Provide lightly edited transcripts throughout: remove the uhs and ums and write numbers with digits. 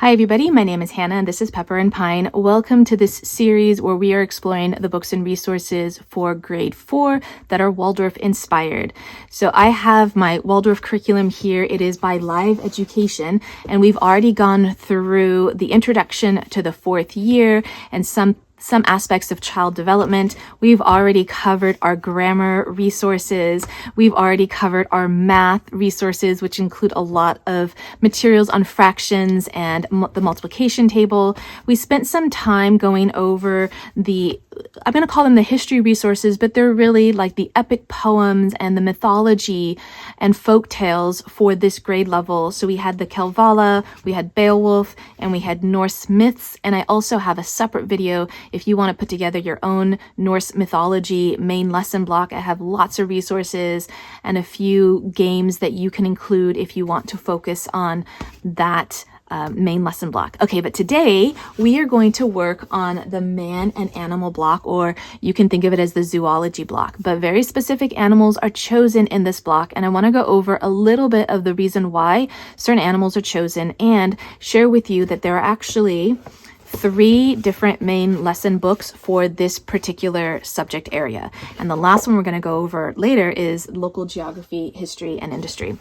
Hi everybody, my name is Hannah and this is Pepper and Pine. Welcome to this series where we are exploring the books and resources for grade 4 that are Waldorf inspired. So I have my Waldorf curriculum here. It is by Live Education and we've already gone through the introduction to the 4th year and some aspects of child development. We've already covered our grammar resources. We've already covered our math resources, which include a lot of materials on fractions and the multiplication table. We spent some time going over I'm going to call them the history resources, but they're really like the epic poems and the mythology and folk tales for this grade level. So we had the Kalevala, we had Beowulf, and we had Norse myths. And I also have a separate video if you want to put together your own Norse mythology main lesson block. I have lots of resources and a few games that you can include if you want to focus on that main lesson block. Okay, but today we are going to work on the man and animal block, or you can think of it as the zoology block, but very specific animals are chosen in this block. And I want to go over a little bit of the reason why certain animals are chosen and share with you that there are actually 3 different main lesson books for this particular subject area. And the last one we're going to go over later is local geography, history, and industry.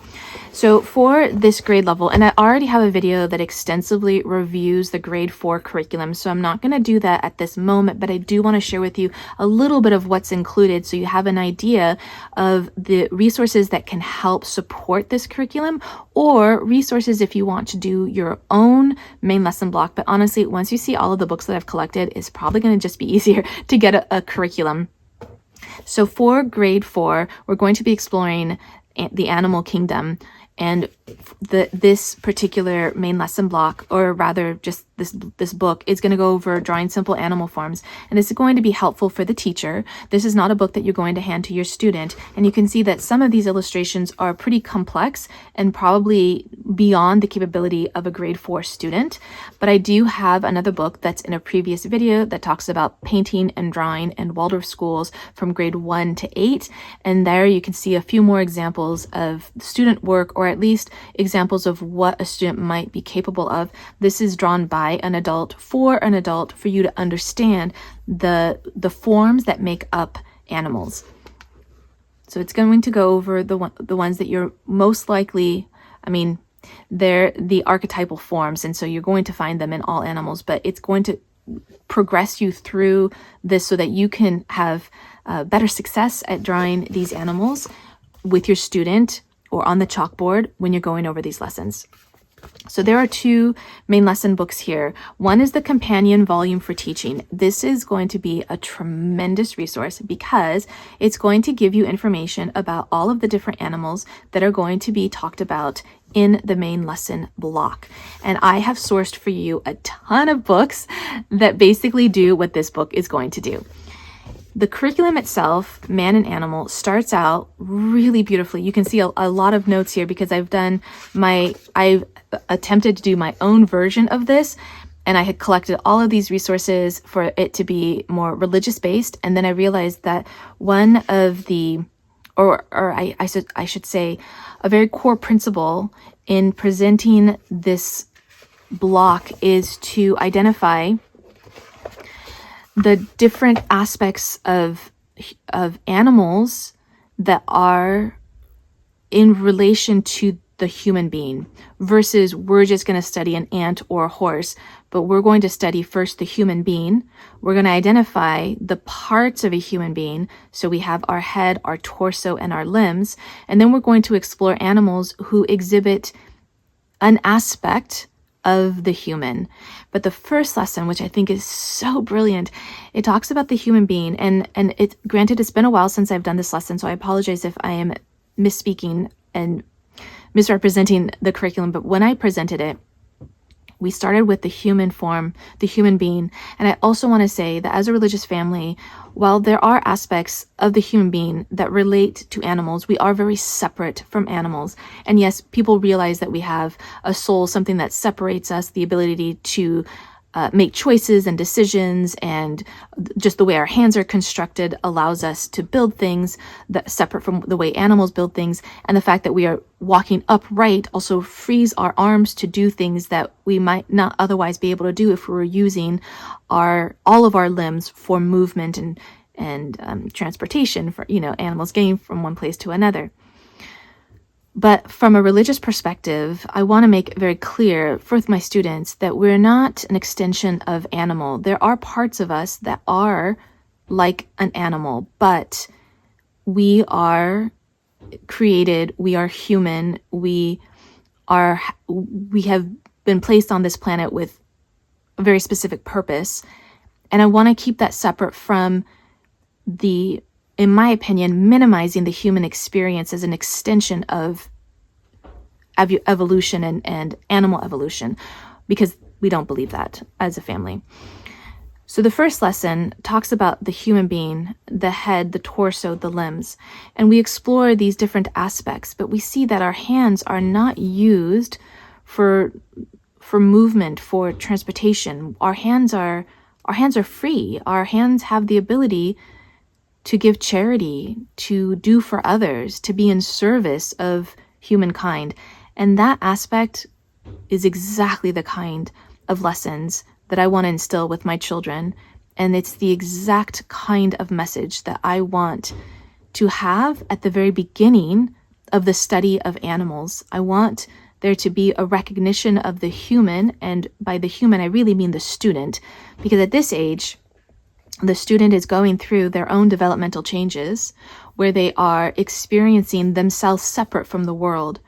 So for this grade level, and I already have a video that extensively reviews the grade 4 curriculum, so I'm not going to do that at this moment, but I do want to share with you a little bit of what's included so you have an idea of the resources that can help support this curriculum, or resources if you want to do your own main lesson block. But honestly, once you see all of the books that I've collected, it's probably going to just be easier to get a curriculum. So for grade 4, we're going to be exploring the animal kingdom, and this particular main lesson block, or rather just this book, is going to go over drawing simple animal forms. And this is going to be helpful for the teacher. This is not a book that you're going to hand to your student. And you can see that some of these illustrations are pretty complex and probably beyond the capability of a grade 4 student. But I do have another book that's in a previous video that talks about painting and drawing in Waldorf schools from grade 1 to 8. And there you can see a few more examples of student work, or at least examples of what a student might be capable of. This is drawn by an adult for you to understand the forms that make up animals. So it's going to go over the ones that you're most likely, they're the archetypal forms, and so you're going to find them in all animals, but it's going to progress you through this so that you can have better success at drawing these animals with your student or on the chalkboard when you're going over these lessons. So there are 2 main lesson books here. One is the companion volume for teaching. This is going to be a tremendous resource because it's going to give you information about all of the different animals that are going to be talked about in the main lesson block. And I have sourced for you a ton of books that basically do what this book is going to do. The curriculum itself, Man and Animal, starts out really beautifully. You can see a lot of notes here because I've attempted to do my own version of this, and I had collected all of these resources for it to be more religious based. And then I realized that one of the, I should say, a very core principle in presenting this block is to identify the different aspects of animals that are in relation to the human being, versus we're just going to study an ant or a horse, but we're going to study first the human being. We're going to identify the parts of a human being. So we have our head, our torso, and our limbs. And then we're going to explore animals who exhibit an aspect of the human. But the first lesson, which I think is so brilliant, it talks about the human being, and granted, it's been a while since I've done this lesson, so I apologize if I am misspeaking and misrepresenting the curriculum, but when I presented it, we started with the human form, the human being. And I also want to say that as a religious family, while there are aspects of the human being that relate to animals, we are very separate from animals. And yes, people realize that we have a soul, something that separates us, the ability to make choices and decisions, and just the way our hands are constructed allows us to build things that separate from the way animals build things. And the fact that we are walking upright also frees our arms to do things that we might not otherwise be able to do if we were using all of our limbs for movement and transportation, for animals getting from one place to another. But from a religious perspective, I want to make it very clear for my students that we're not an extension of animal. There are parts of us that are like an animal, but we are created, we are human, we have been placed on this planet with a very specific purpose. And I want to keep that separate from in my opinion, minimizing the human experience as an extension of evolution and animal evolution, because we don't believe that as a family. So the first lesson talks about the human being, the head, the torso, the limbs, and we explore these different aspects, but we see that our hands are not used for movement, for transportation. Our hands are free. Our hands have the ability to give charity, to do for others, to be in service of humankind. And that aspect is exactly the kind of lessons that I want to instill with my children. And it's the exact kind of message that I want to have at the very beginning of the study of animals. I want there to be a recognition of the human, and by the human, I really mean the student, because at this age, the student is going through their own developmental changes where they are experiencing themselves separate from the world.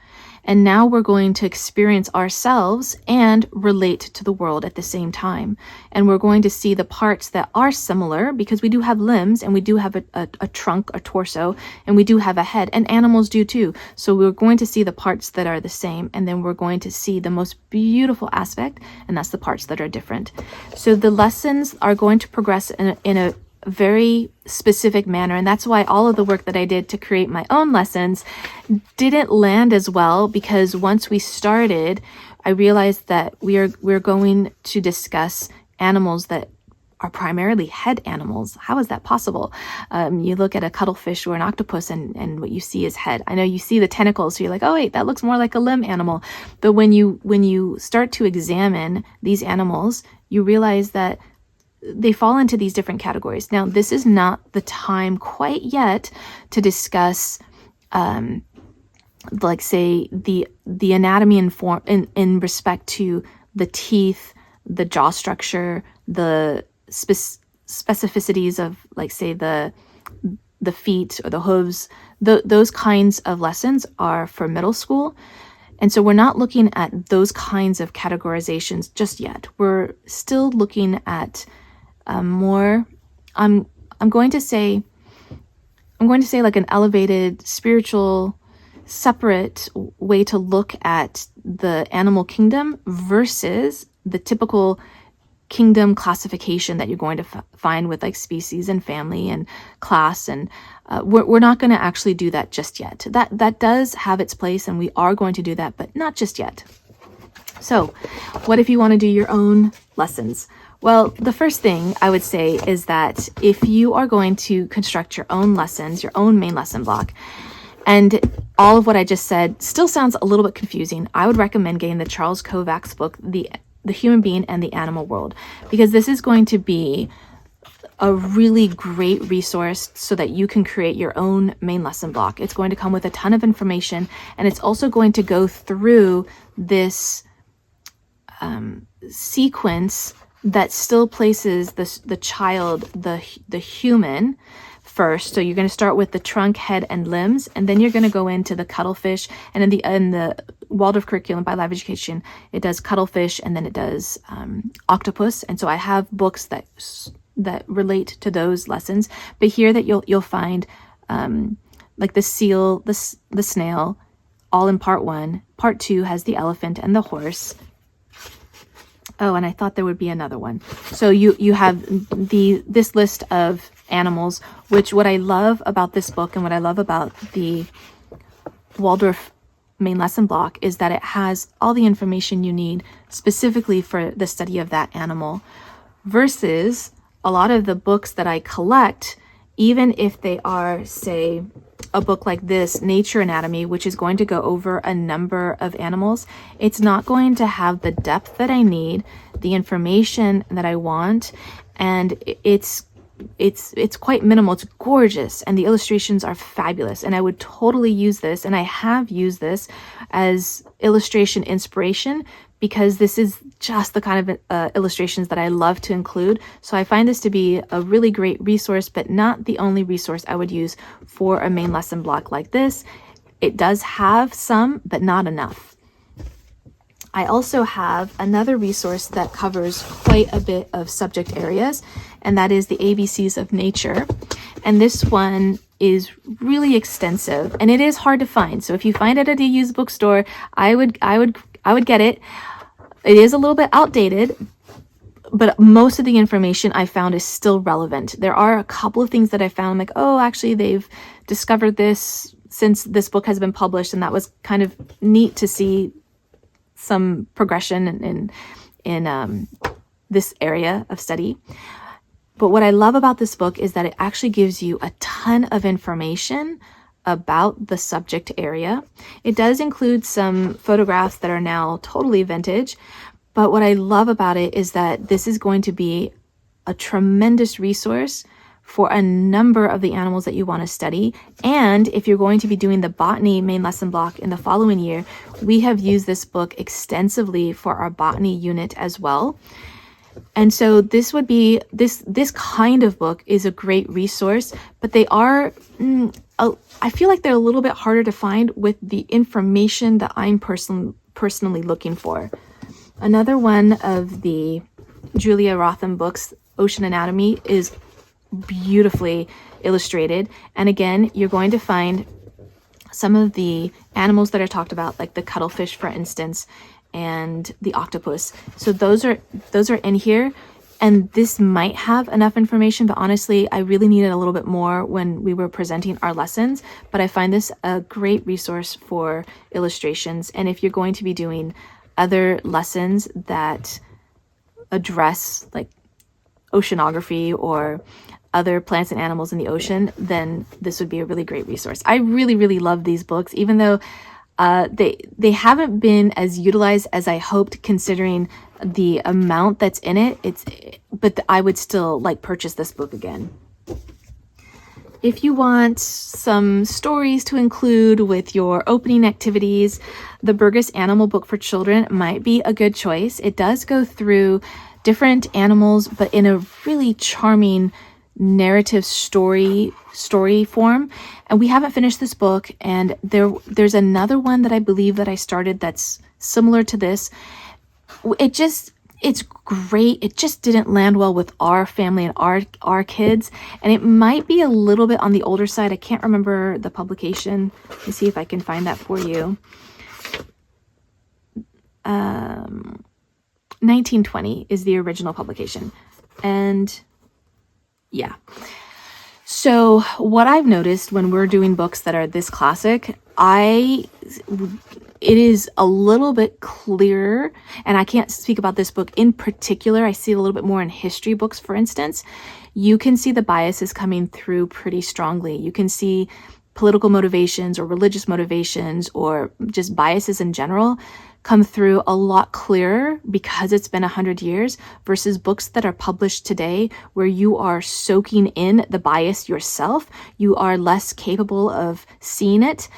And now we're going to experience ourselves and relate to the world at the same time. And we're going to see the parts that are similar, because we do have limbs and we do have a trunk, a torso, and we do have a head, and animals do too. So we're going to see the parts that are the same, and then we're going to see the most beautiful aspect, and that's the parts that are different. So the lessons are going to progress in a very specific manner, and that's why all of the work that I did to create my own lessons didn't land as well, because once we started, I realized that we're going to discuss animals that are primarily head animals. How is that possible? You look at a cuttlefish or an octopus and what you see is head. I know you see the tentacles, so you're like, oh wait, that looks more like a limb animal. But when you start to examine these animals, you realize that they fall into these different categories. Now, this is not the time quite yet to discuss, like say the anatomy and form in respect to the teeth, the jaw structure, the specificities of, like say the feet or the hooves. Those kinds of lessons are for middle school. And so we're not looking at those kinds of categorizations just yet. We're still looking at more, I'm going to say like an elevated, spiritual, separate way to look at the animal kingdom versus the typical kingdom classification that you're going to find with like species and family and class. And we're not going to actually do that just yet. That does have its place, and we are going to do that, but not just yet. So what if you want to do your own lessons? Well, the first thing I would say is that if you are going to construct your own lessons, your own main lesson block, and all of what I just said still sounds a little bit confusing, I would recommend getting the Charles Kovac's book, The Human Being and the Animal World, because this is going to be a really great resource so that you can create your own main lesson block. It's going to come with a ton of information, and it's also going to go through this sequence that still places the child, the human first. So you're going to start with the trunk, head, and limbs, and then you're going to go into the cuttlefish. And in the Waldorf curriculum by Live Education, it does cuttlefish, and then it does octopus. And so I have books that relate to those lessons. But here that you'll find like the seal, the snail, all in part 1. Part 2 has the elephant and the horse. Oh, and I thought there would be another one. So you have this list of animals, which what I love about this book and what I love about the Waldorf main lesson block is that it has all the information you need specifically for the study of that animal, versus a lot of the books that I collect, even if they are, say, a book like this, Nature Anatomy, which is going to go over a number of animals, it's not going to have the depth that I need, the information that I want, and it's quite minimal. It's gorgeous, and the illustrations are fabulous, and I would totally use this, and I have used this as illustration inspiration, because this is just the kind of illustrations that I love to include. So I find this to be a really great resource, but not the only resource I would use for a main lesson block like this. It does have some, but not enough. I also have another resource that covers quite a bit of subject areas, and that is the ABCs of Nature. And this one is really extensive, and it is hard to find. So if you find it at a used bookstore, I would get it. It is a little bit outdated, but most of the information I found is still relevant. There are a couple of things that I found, like, oh, actually they've discovered this since this book has been published, and that was kind of neat to see some progression in this area of study. But what I love about this book is that it actually gives you a ton of information about the subject area. It does include some photographs that are now totally vintage, but what I love about it is that this is going to be a tremendous resource for a number of the animals that you want to study. And if you're going to be doing the botany main lesson block in the following year, we have used this book extensively for our botany unit as well. And so this would be, this kind of book is a great resource, but they are, I feel like they're a little bit harder to find with the information that I'm personally looking for. Another one of the Julia Rotham books, Ocean Anatomy, is beautifully illustrated. And again, you're going to find some of the animals that are talked about, like the cuttlefish, for instance, and the octopus. So those are in here, and this might have enough information, but honestly, I really needed a little bit more when we were presenting our lessons. But I find this a great resource for illustrations. And if you're going to be doing other lessons that address like oceanography or other plants and animals in the ocean, then this would be a really great resource. I really, really love these books, even though they haven't been as utilized as I hoped, considering the amount that's in it. But I would still purchase this book again. If you want some stories to include with your opening activities, the Burgess Animal Book for Children might be a good choice. It does go through different animals, but in a really charming narrative story form. And we haven't finished this book, and there's another one that I believe that I started that's similar to this. It's great. It just didn't land well with our family and our kids, and it might be a little bit on the older side. I can't remember the publication. Let me see if I can find that for you. 1920 is the original publication. And yeah. So what I've noticed when we're doing books that are this classic, it is a little bit clearer, and I can't speak about this book in particular. I see it a little bit more in history books, for instance. You can see the biases coming through pretty strongly. You can see political motivations or religious motivations or just biases in general come through a lot clearer because it's been 100 years versus books that are published today where you are soaking in the bias yourself. You are less capable of seeing it.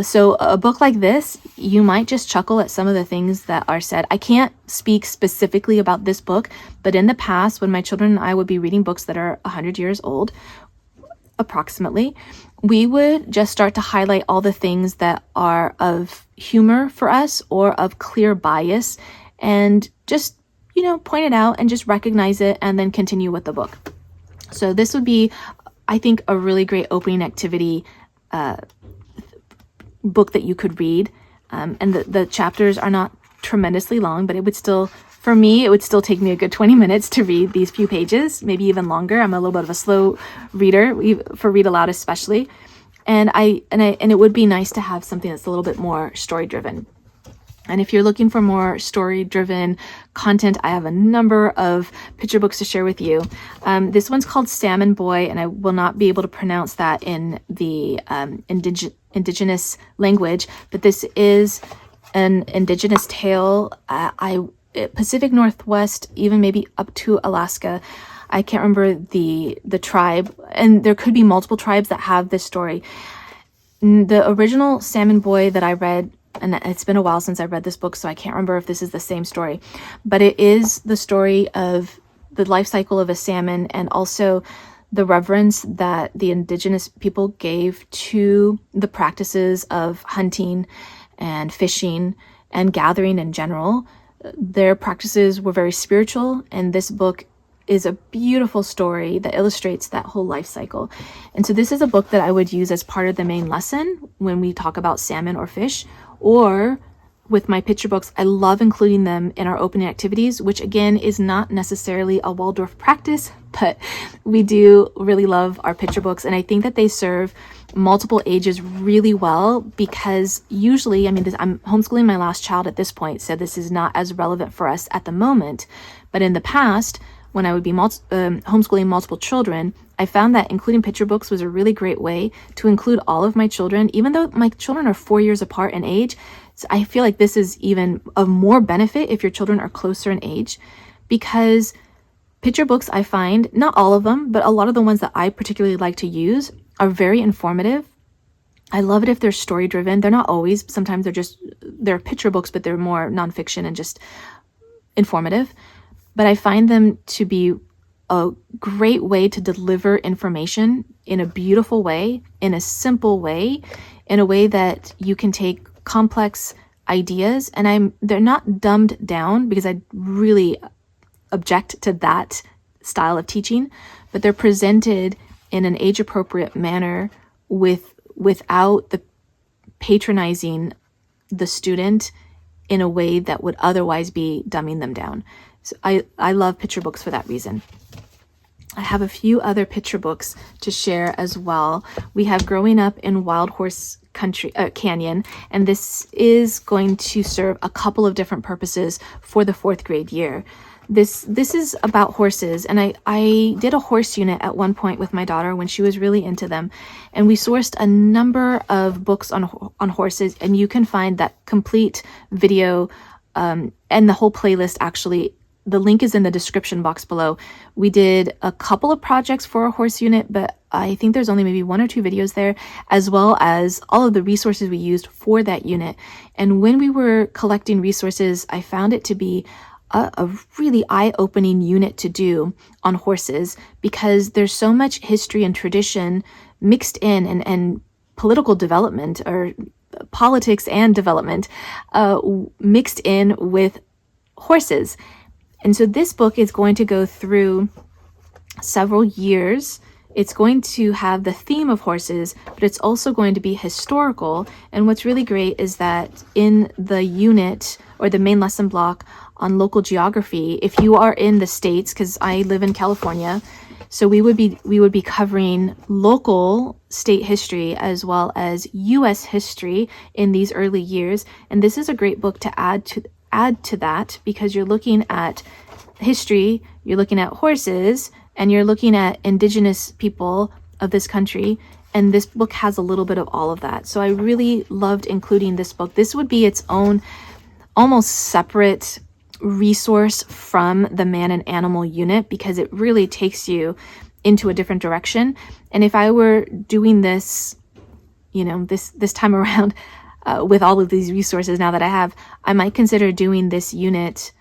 So a book like this, you might just chuckle at some of the things that are said. I can't speak specifically about this book, but in the past, when my children and I would be reading books that are 100 years old, approximately, we would just start to highlight all the things that are of humor for us or of clear bias and just, point it out and just recognize it and then continue with the book. So this would be, I think, a really great opening activity book that you could read. And the chapters are not tremendously long, but it would still take me a good 20 minutes to read these few pages, maybe even longer. I'm a little bit of a slow reader, for read aloud especially. And it would be nice to have something that's a little bit more story driven. And if you're looking for more story-driven content, I have a number of picture books to share with you. This one's called Salmon Boy, and I will not be able to pronounce that in the indigenous language, but this is an indigenous tale. Pacific Northwest, even maybe up to Alaska. I can't remember the tribe, and there could be multiple tribes that have this story. The original Salmon Boy that I read, and it's been a while since I read this book, so I can't remember if this is the same story, but it is the story of the life cycle of a salmon and also the reverence that the indigenous people gave to the practices of hunting and fishing and gathering in general. Their practices were very spiritual, and this book is a beautiful story that illustrates that whole life cycle. And so this is a book that I would use as part of the main lesson when we talk about salmon or fish, or with my picture books. I love including them in our opening activities, which again is not necessarily a Waldorf practice, but we do really love our picture books. And I think that they serve multiple ages really well, because usually, I'm homeschooling my last child at this point, so this is not as relevant for us at the moment. But in the past, when I would be homeschooling multiple children, I found that including picture books was a really great way to include all of my children, even though my children are 4 years apart in age. So I feel like this is even of more benefit if your children are closer in age, because picture books, I find, not all of them, but a lot of the ones that I particularly like to use are very informative. I love it if they're story driven. They're not always. Sometimes they're picture books, but they're more nonfiction and just informative. But I find them to be a great way to deliver information in a beautiful way, in a simple way, in a way that you can take complex ideas, and they're not dumbed down, because I really object to that style of teaching, but they're presented in an age-appropriate manner without the patronizing the student in a way that would otherwise be dumbing them down. So I love picture books for that reason. I have a few other picture books to share as well. We have Growing Up in Wild Horse Canyon, and this is going to serve a couple of different purposes for the 4th grade year. This is about horses, and I did a horse unit at one point with my daughter when she was really into them, and we sourced a number of books on horses, and you can find that complete video and the whole playlist. Actually, the link is in the description box below. We did a couple of projects for a horse unit, but I think there's only maybe 1 or 2 videos there, as well as all of the resources we used for that unit. And when we were collecting resources, I found it to be a really eye-opening unit to do on horses, because there's so much history and tradition mixed in, and political development, or politics and development mixed in with horses. And so this book is going to go through several years. It's going to have the theme of horses, but it's also going to be historical. And what's really great is that in the unit, or the main lesson block on local geography, if you are in the States, because I live in California, so we would be covering local state history as well as U.S. history in these early years. And this is a great book to add to that, because you're looking at history, you're looking at horses, and you're looking at indigenous people of this country. And this book has a little bit of all of that. So I really loved including this book. This would be its own almost separate resource from the man and animal unit, because it really takes you into a different direction. And if I were doing this, this time around, with all of these resources now that I have, I might consider doing this unit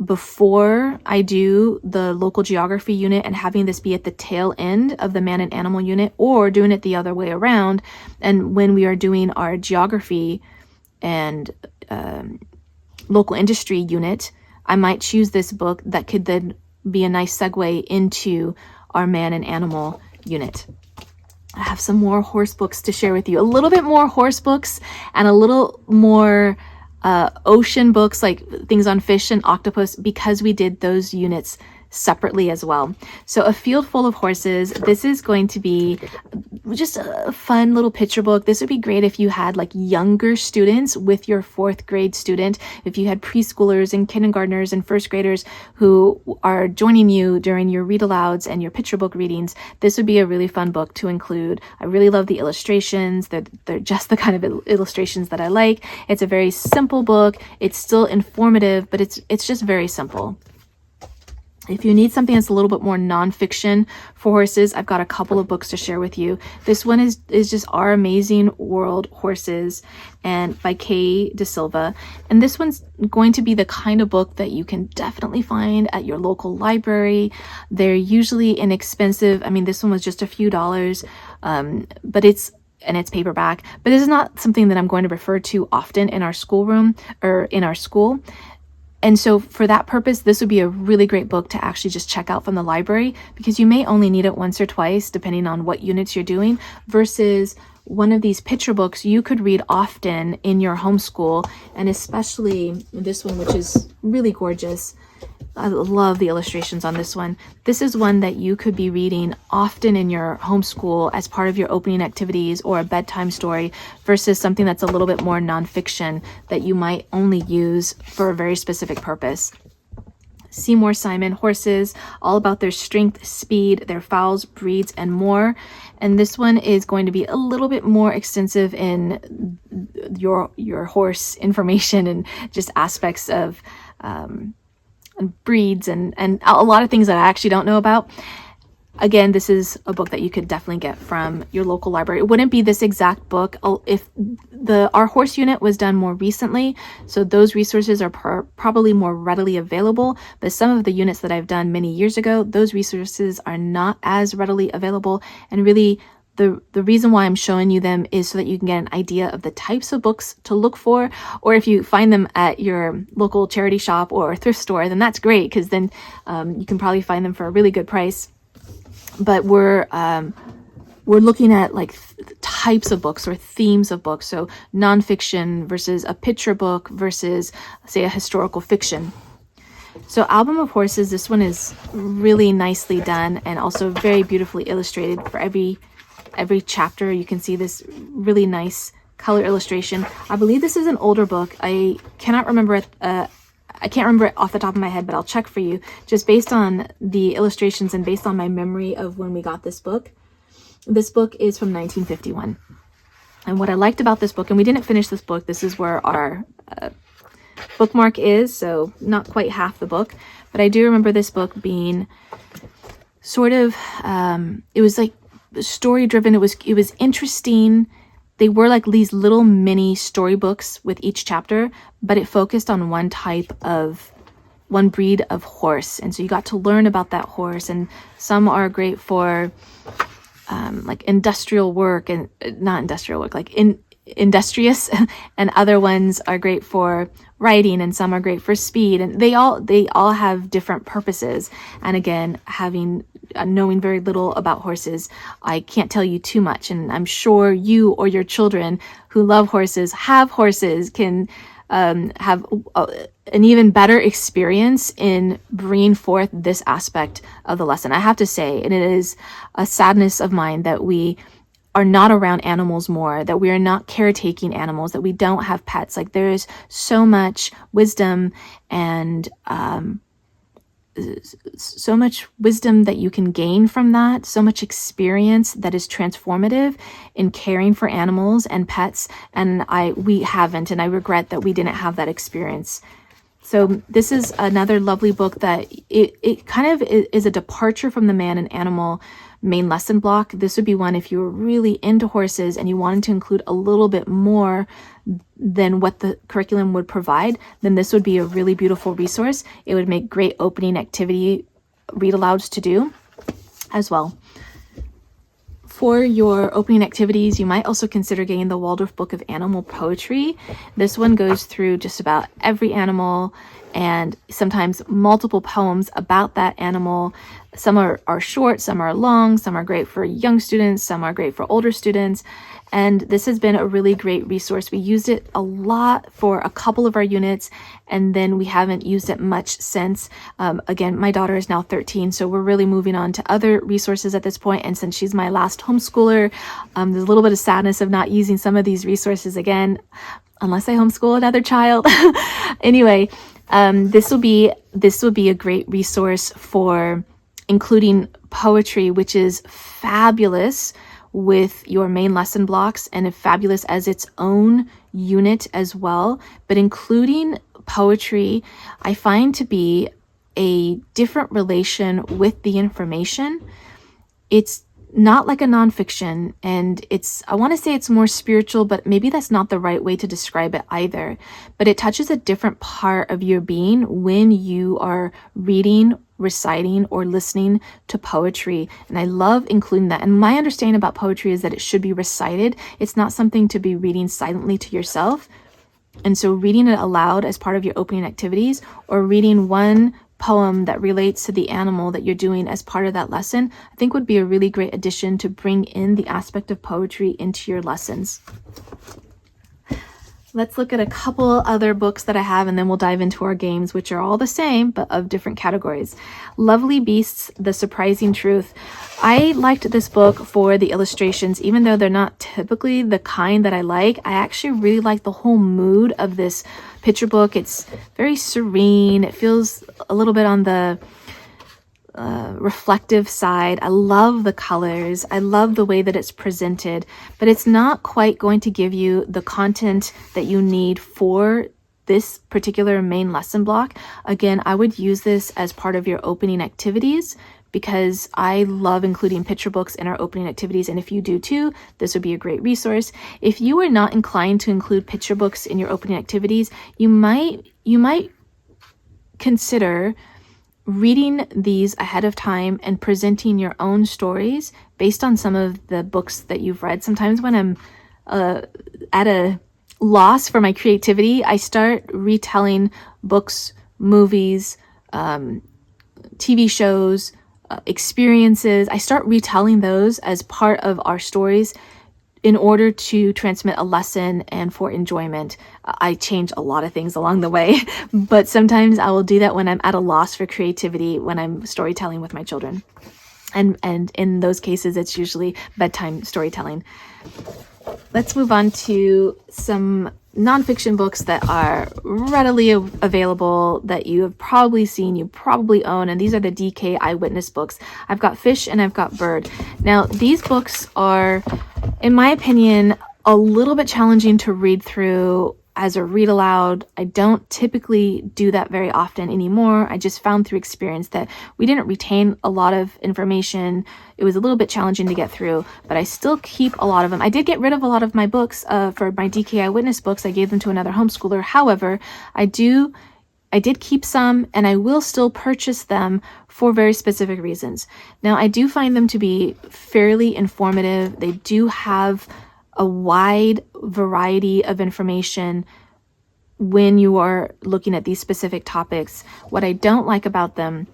before I do the local geography unit, and having this be at the tail end of the man and animal unit, or doing it the other way around. And when we are doing our geography and local industry unit, I might choose this book that could then be a nice segue into our man and animal unit. I have some more horse books to share with you. A little bit more horse books and a little more ocean books, like things on fish and octopus, because we did those units separately as well. So A Field Full of Horses, this is going to be just a fun little picture book. This would be great if you had like younger students with your 4th grade student, if you had preschoolers and kindergartners and 1st graders who are joining you during your read alouds and your picture book readings. This would be a really fun book to include. I really love the illustrations. They're just the kind of illustrations that I like. It's a very simple book. It's still informative, but it's just very simple. If you need something that's a little bit more nonfiction for horses, I've got a couple of books to share with you. This one is just Our Amazing World Horses, and by Kay De Silva. And this one's going to be the kind of book that you can definitely find at your local library. They're usually inexpensive. I mean, this one was just a few dollars, but it's paperback. But this is not something that I'm going to refer to often in our schoolroom or in our school. And so for that purpose, this would be a really great book to actually just check out from the library, because you may only need it once or twice, depending on what units you're doing, versus one of these picture books you could read often in your homeschool, and especially this one, which is really gorgeous. I love the illustrations on this one. This is one that you could be reading often in your homeschool as part of your opening activities or a bedtime story, versus something that's a little bit more nonfiction that you might only use for a very specific purpose. Seymour Simon, Horses, all about their strength, speed, their fowls, breeds, and more. And this one is going to be a little bit more extensive in your horse information and just aspects of breeds and a lot of things that I actually don't know about. Again, this is a book that you could definitely get from your local library. It wouldn't be this exact book if our horse unit was done more recently, so those resources are probably more readily available. But some of the units that I've done many years ago, those resources are not as readily available. And really, the reason why I'm showing you them is so that you can get an idea of the types of books to look for. Or if you find them at your local charity shop or thrift store, then that's great, because then you can probably find them for a really good price. But we're looking at like types of books or themes of books. So nonfiction versus a picture book versus, say, a historical fiction. So Album of Horses, this one is really nicely done and also very beautifully illustrated. For every chapter, you can see this really nice color illustration. I believe this is an older book. I cannot remember it. I can't remember it off the top of my head, but I'll check for you, just based on the illustrations and based on my memory of when we got this book. This book is from 1951. And what I liked about this book, and we didn't finish this book, this is where our bookmark is, so not quite half the book, but I do remember this book being sort of, it was like story driven. It was interesting. They were like these little mini storybooks with each chapter, but it focused on one breed of horse. And so you got to learn about that horse, and some are great for like industrial work, and not industrial work, like industrious, and other ones are great for writing, and some are great for speed, and they all have different purposes. And again, knowing very little about horses, I can't tell you too much, and I'm sure you or your children who love horses, have horses, can have an even better experience in bringing forth this aspect of the lesson. I have to say, and it is a sadness of mine that we are not around animals more, that we are not caretaking animals, that we don't have pets. Like, there is so much wisdom and so much wisdom that you can gain from that, so much experience that is transformative in caring for animals and pets. And we haven't, and I regret that we didn't have that experience. So this is another lovely book that it kind of is a departure from the man and animal main lesson block. This would be one if you were really into horses and you wanted to include a little bit more than what the curriculum would provide, then this would be a really beautiful resource. It would make great opening activity read alouds to do as well. For your opening activities, you might also consider getting the Waldorf Book of Animal Poetry. This one goes through just about every animal and sometimes multiple poems about that animal. Some are short, some are long, some are great for young students, some are great for older students. And this has been a really great resource. We used it a lot for a couple of our units, and then we haven't used it much since. Again, my daughter is now 13, so we're really moving on to other resources at this point. And since she's my last homeschooler, there's a little bit of sadness of not using some of these resources again, unless I homeschool another child. Anyway, this will be a great resource for including poetry, which is fabulous with your main lesson blocks and fabulous as its own unit as well. But including poetry, I find to be a different relation with the information. It's not like a nonfiction, and I want to say it's more spiritual, but maybe that's not the right way to describe it either. But it touches a different part of your being when you are reading, reciting, or listening to poetry. And I love including that. And my understanding about poetry is that it should be recited. It's not something to be reading silently to yourself. And so reading it aloud as part of your opening activities, or reading one poem that relates to the animal that you're doing as part of that lesson, I think would be a really great addition to bring in the aspect of poetry into your lessons. Let's look at a couple other books that I have, and then we'll dive into our games, which are all the same, but of different categories. Lovely Beasts, The Surprising Truth. I liked this book for the illustrations, even though they're not typically the kind that I like. I actually really like the whole mood of this picture book. It's very serene. It feels a little bit on the reflective side. I love the colors. I love the way that it's presented, but it's not quite going to give you the content that you need for this particular main lesson block. Again, I would use this as part of your opening activities, because I love including picture books in our opening activities. And if you do too, this would be a great resource. If you are not inclined to include picture books in your opening activities, you might consider reading these ahead of time and presenting your own stories based on some of the books that you've read. Sometimes when I'm at a loss for my creativity, I start retelling books, movies, TV shows, experiences. I start retelling those as part of our stories in order to transmit a lesson and for enjoyment. I change a lot of things along the way, but sometimes I will do that when I'm at a loss for creativity, when I'm storytelling with my children. And in those cases, it's usually bedtime storytelling. Let's move on to some nonfiction books that are readily available that you have probably seen, you probably own, and these are the DK Eyewitness books. I've got Fish and I've got Bird. Now, these books are, in my opinion, a little bit challenging to read through as a read aloud. I don't typically do that very often anymore. I just found through experience that we didn't retain a lot of information. It was a little bit challenging to get through, but I still keep a lot of them. I did get rid of a lot of my books for my DK Eyewitness books. I gave them to another homeschooler. However, I did keep some, and I will still purchase them for very specific reasons. Now, I do find them to be fairly informative. They do have a wide variety of information when you are looking at these specific topics. What I don't like about them,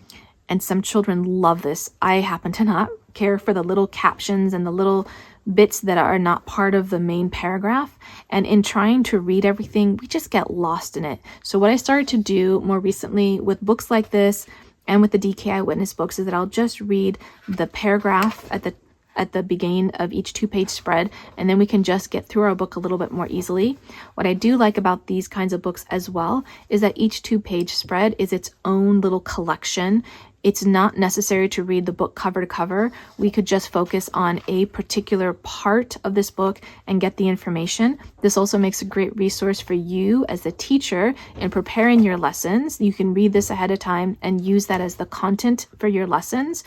and some children love this, I happen to not care for the little captions and the little bits that are not part of the main paragraph. And in trying to read everything, we just get lost in it. So what I started to do more recently with books like this and with the DK Eyewitness books is that I'll just read the paragraph at the beginning of each 2-page spread, and then we can just get through our book a little bit more easily. What I do like about these kinds of books as well is that each 2-page spread is its own little collection. It's not necessary to read the book cover to cover. We could just focus on a particular part of this book and get the information. This also makes a great resource for you as a teacher in preparing your lessons. You can read this ahead of time and use that as the content for your lessons.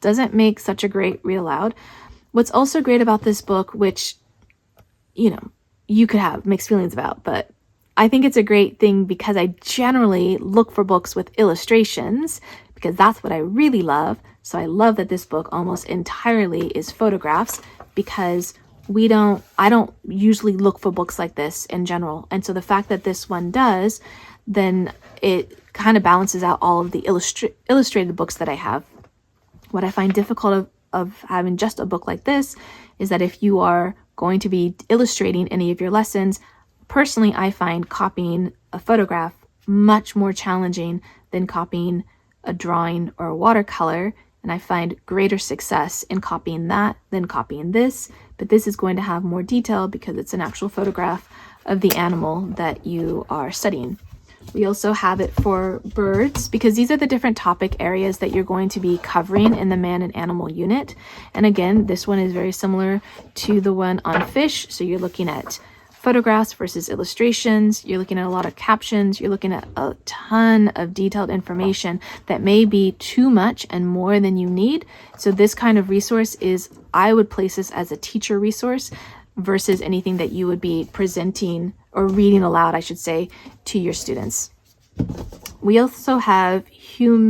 Doesn't make such a great read aloud. What's also great about this book, which, you could have mixed feelings about, but I think it's a great thing because I generally look for books with illustrations because that's what I really love. So I love that this book almost entirely is photographs because I don't usually look for books like this in general. And so the fact that this one does, then kind of balances out all of the illustrated books that I have. What I find difficult of having just a book like this is that if you are going to be illustrating any of your lessons, personally, I find copying a photograph much more challenging than copying a drawing or a watercolor. And I find greater success in copying that than copying this. But this is going to have more detail because it's an actual photograph of the animal that you are studying. We also have it for birds because these are the different topic areas that you're going to be covering in the man and animal unit. And again, this one is very similar to the one on fish. So you're looking at photographs versus illustrations. You're looking at a lot of captions. You're looking at a ton of detailed information that may be too much and more than you need. So this kind of resource I would place this as a teacher resource versus anything that you would be presenting or reading aloud, I should say, to your students. We also have humanimal.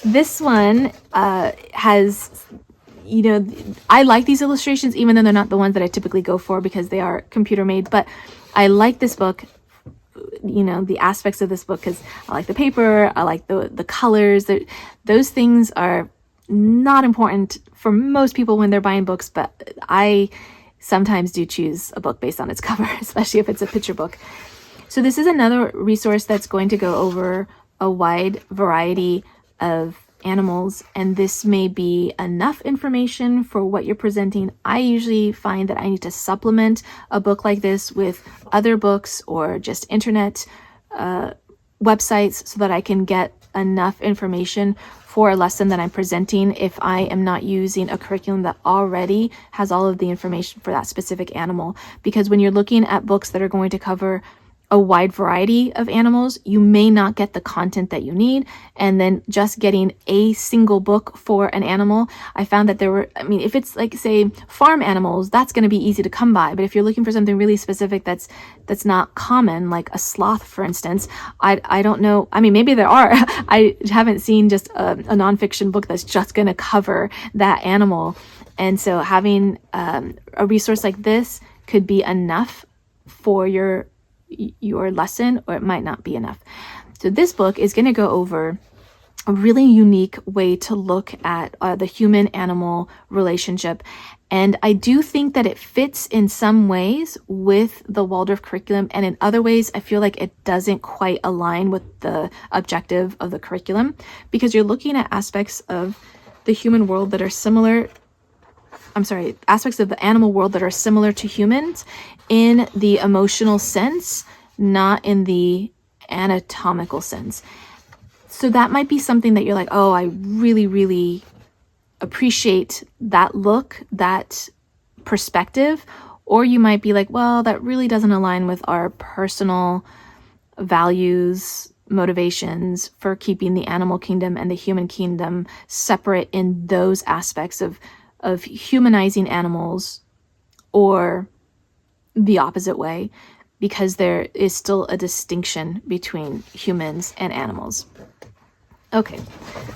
This one has, I like these illustrations, even though they're not the ones that I typically go for because they are computer made, but I like this book, the aspects of this book, because I like the paper, I like the colors. Those things are not important for most people when they're buying books, but I sometimes do choose a book based on its cover, especially if it's a picture book. So this is another resource that's going to go over a wide variety of animals, and this may be enough information for what you're presenting. I usually find that I need to supplement a book like this with other books or just internet websites so that I can get enough information for a lesson that I'm presenting if I am not using a curriculum that already has all of the information for that specific animal. Because when you're looking at books that are going to cover a wide variety of animals, you may not get the content that you need. And then just getting a single book for an animal, I found that if it's like, say, farm animals, that's going to be easy to come by. But if you're looking for something really specific that's not common, like a sloth, for instance, I don't know. Maybe there are. I haven't seen just a nonfiction book that's just going to cover that animal. And so having a resource like this could be enough for your lesson, or it might not be enough. So this book is going to go over a really unique way to look at the human-animal relationship. And I do think that it fits in some ways with the Waldorf curriculum, and in other ways, I feel like it doesn't quite align with the objective of the curriculum, because you're looking at aspects of the human world that are similar aspects of the animal world that are similar to humans in the emotional sense, not in the anatomical sense. So that might be something that you're like, oh, I really, really appreciate that look, that perspective. Or you might be like, well, that really doesn't align with our personal values, motivations for keeping the animal kingdom and the human kingdom separate in those aspects of humanizing animals, or the opposite way, because there is still a distinction between humans and animals. Okay,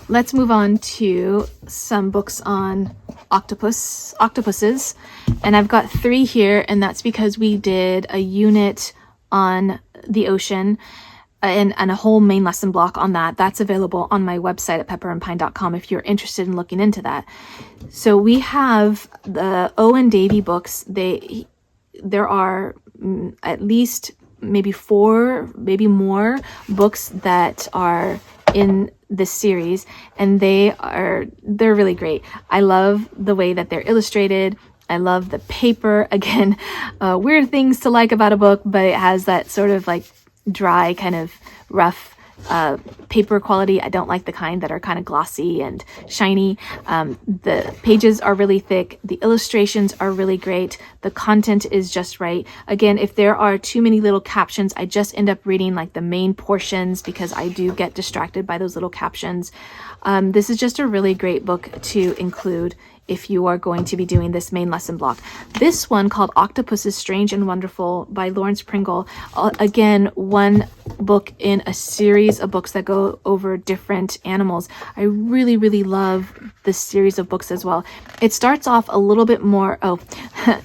let's move on to some books on octopuses. And I've got 3 here, and that's because we did a unit on the ocean and a whole main lesson block on that. That's available on my website at pepperandpine.com if you're interested in looking into that. So we have the Owen Davey books. There are at least maybe 4, maybe more books that are in this series, and they're really great. I love the way that they're illustrated. I love the paper. Again, weird things to like about a book, but it has that sort of like dry, kind of rough paper quality. I don't like the kind that are kind of glossy and shiny. The pages are really thick. The illustrations are really great. The content is just right. Again, if there are too many little captions, I just end up reading like the main portions because I do get distracted by those little captions. This is just a really great book to include if you are going to be doing this main lesson block. This one, called Octopuses Strange and Wonderful by Lawrence Pringle, again, one book in a series of books that go over different animals. I really, really love this series of books as well. It starts off a little bit more,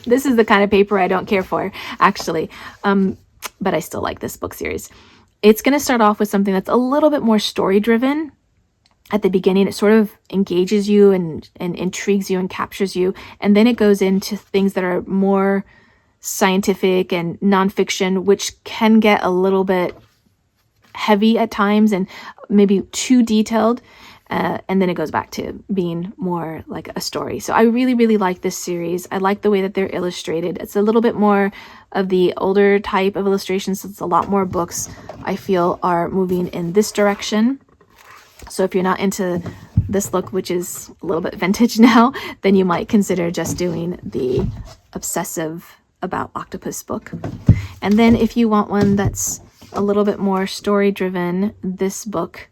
this is the kind of paper I don't care for, actually, but I still like this book series. It's going to start off with something that's a little bit more story-driven. At the beginning, it sort of engages you and intrigues you and captures you. And then it goes into things that are more scientific and nonfiction, which can get a little bit heavy at times and maybe too detailed. And then it goes back to being more like a story. So I really, really like this series. I like the way that they're illustrated. It's a little bit more of the older type of illustrations. So it's a lot more books I feel are moving in this direction. So if you're not into this look, which is a little bit vintage now, then you might consider just doing the obsessive about octopus book. And then if you want one that's a little bit more story driven, this book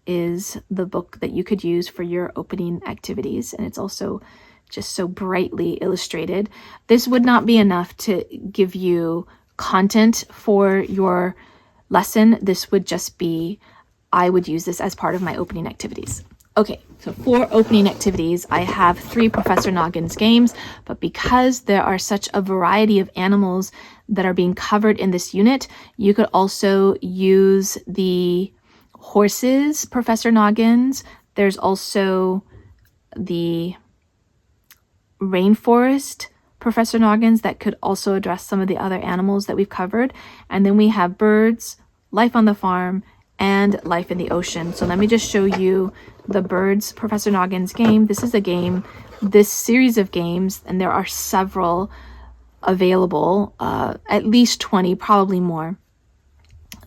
is the book that you could use for your opening activities. And it's also just so brightly illustrated. This would not be enough to give you content for your lesson. This would just be, I would use this as part of my opening activities. Okay, so for opening activities, I have 3 Professor Noggin's games, but because there are such a variety of animals that are being covered in this unit, you could also use the horses, Professor Noggins. There's also the rainforest, Professor Noggins, that could also address some of the other animals that we've covered. And then we have birds, life on the farm, and life in the ocean. So let me just show you the birds Professor Noggin's game. This is a game, this series of games, and there are several available, at least 20, probably more.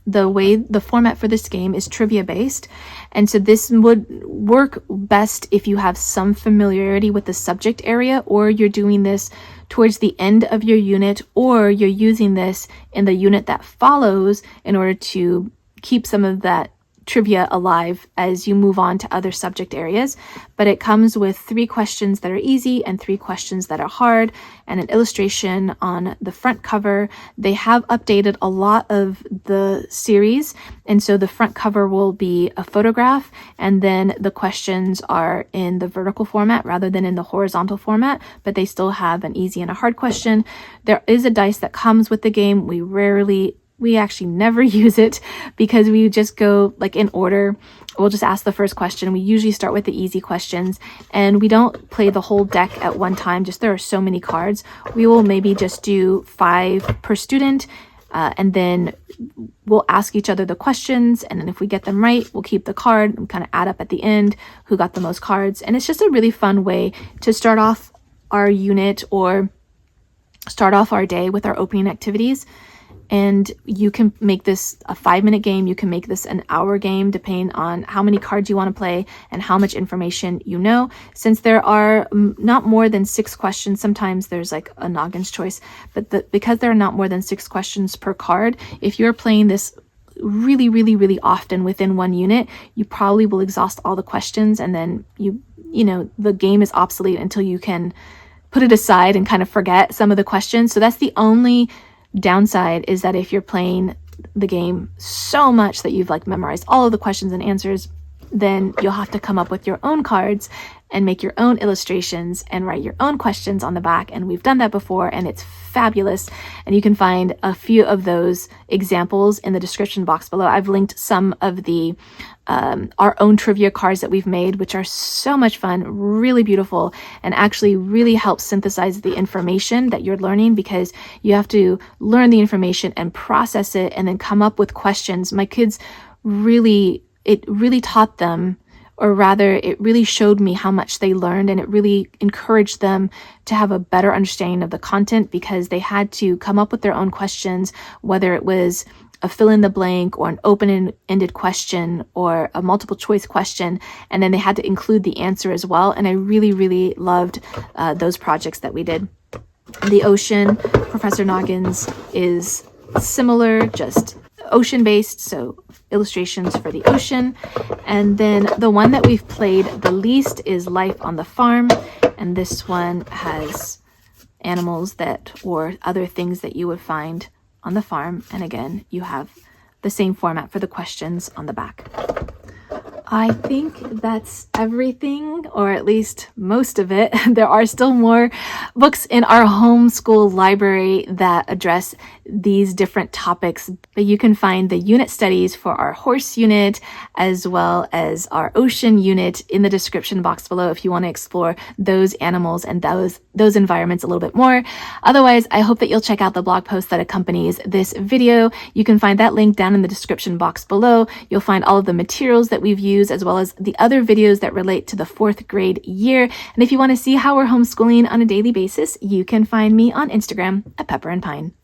The format for this game is trivia based, and so this would work best if you have some familiarity with the subject area, or you're doing this towards the end of your unit, or you're using this in the unit that follows in order to keep some of that trivia alive as you move on to other subject areas. But it comes with 3 questions that are easy and 3 questions that are hard, and an illustration on the front cover. They have updated a lot of the series, and so the front cover will be a photograph, and then the questions are in the vertical format rather than in the horizontal format, but they still have an easy and a hard question. There is a dice that comes with the game. We actually never use it because we just go like in order. We'll just ask the first question. We usually start with the easy questions, and we don't play the whole deck at one time. Just there are so many cards. We will maybe just do 5 per student, and then we'll ask each other the questions, and then if we get them right, we'll keep the card and kind of add up at the end who got the most cards. And it's just a really fun way to start off our unit or start off our day with our opening activities. And you can make this a 5-minute game. You can make this an hour game, depending on how many cards you want to play and how much information you know. Since there are not more than 6 questions, sometimes there's like a Noggin's choice, but because there are not more than 6 questions per card, if you're playing this really, really, really often within one unit, you probably will exhaust all the questions, and then the game is obsolete until you can put it aside and kind of forget some of the questions. So that's the only downside, is that if you're playing the game so much that you've like memorized all of the questions and answers, then you'll have to come up with your own cards and make your own illustrations and write your own questions on the back. And we've done that before, and it's fabulous. And you can find a few of those examples in the description box below. I've linked some of the our own trivia cards that we've made, which are so much fun, really beautiful, and actually really help synthesize the information that you're learning, because you have to learn the information and process it and then come up with questions. My kids it really taught them, or rather it really showed me how much they learned, and it really encouraged them to have a better understanding of the content, because they had to come up with their own questions, whether it was a fill in the blank or an open-ended question or a multiple choice question, and then they had to include the answer as well. And I really, really loved those projects that we did. The ocean, Professor Noggin's, is similar, just ocean-based, so illustrations for the ocean. And then the one that we've played the least is Life on the Farm. And this one has animals or other things that you would find on the farm. And again, you have the same format for the questions on the back. I think that's everything, or at least most of it. There are still more books in our homeschool library that address these different topics, but you can find the unit studies for our horse unit as well as our ocean unit in the description box below if you want to explore those animals and those environments a little bit more. Otherwise, I hope that you'll check out the blog post that accompanies this video. You can find that link down in the description box below. You'll find all of the materials that we've used as well as the other videos that relate to the 4th grade year. And if you want to see how we're homeschooling on a daily basis, you can find me on Instagram at Pepper and Pine.